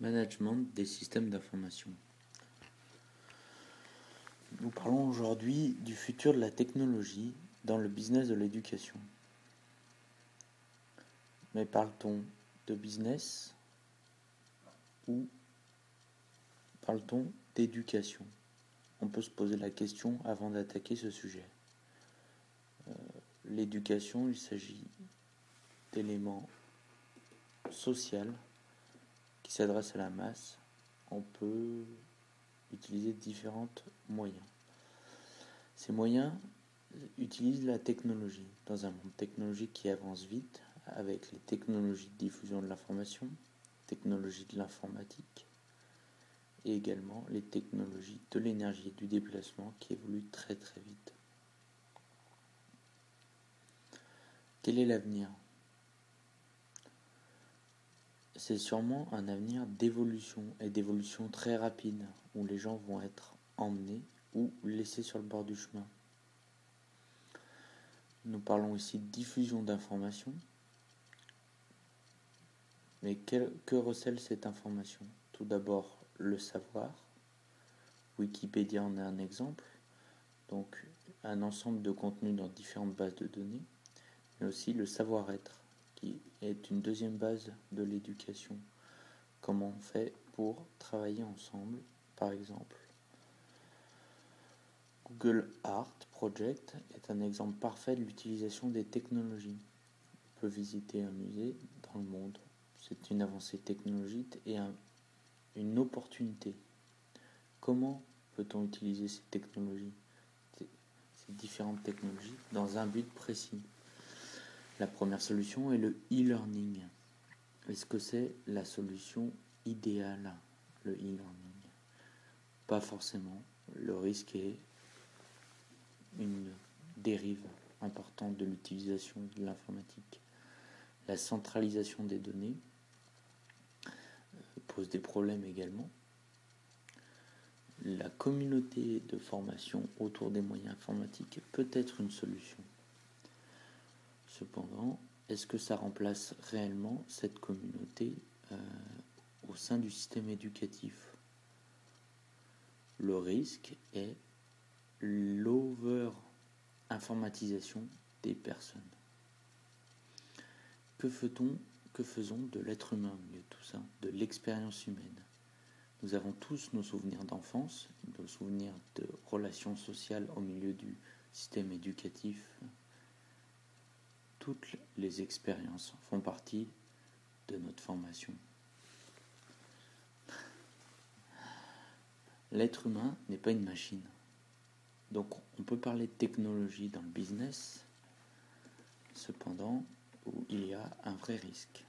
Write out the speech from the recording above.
Management des systèmes d'information. Nous parlons aujourd'hui du futur de la technologie dans le business de l'éducation. Mais parle-t-on de business ou parle-t-on d'éducation? On peut se poser la question avant d'attaquer ce sujet. L'éducation, il s'agit d'éléments sociaux qui s'adressent à la masse. On peut utiliser différents moyens. Ces moyens utilisent la technologie dans un monde technologique qui avance vite avec les technologies de diffusion de l'information, technologies de l'informatique et également les technologies de l'énergie et du déplacement qui évoluent très très vite. Quel est l'avenir ? C'est sûrement un avenir d'évolution et d'évolution très rapide où les gens vont être emmenés ou laissés sur le bord du chemin. Nous parlons ici de diffusion d'informations. Mais que recèle cette information ? Tout d'abord, le savoir. Wikipédia en est un exemple. Donc, un ensemble de contenus dans différentes bases de données. Mais aussi le savoir-être, qui est une deuxième base de l'éducation. Comment on fait pour travailler ensemble, par exemple. Google Art Project est un exemple parfait de l'utilisation des technologies. On peut visiter un musée dans le monde. C'est une avancée technologique et une opportunité. Comment peut-on utiliser ces technologies, ces différentes technologies, dans un but précis ? La première solution est le e-learning. Est-ce que c'est la solution idéale, le e-learning ? Pas forcément. Le risque est une dérive importante de l'utilisation de l'informatique. La centralisation des données pose des problèmes également. La communauté de formation autour des moyens informatiques peut être une solution. Cependant, est-ce que ça remplace réellement cette communauté au sein du système éducatif ? Le risque est l'over-informatisation des personnes. Que faisons de l'être humain au milieu de tout ça, de l'expérience humaine ? Nous avons tous nos souvenirs d'enfance, nos souvenirs de relations sociales au milieu du système éducatif. Toutes les expériences font partie de notre formation. L'être humain n'est pas une machine. Donc on peut parler de technologie dans le business, cependant où il y a un vrai risque.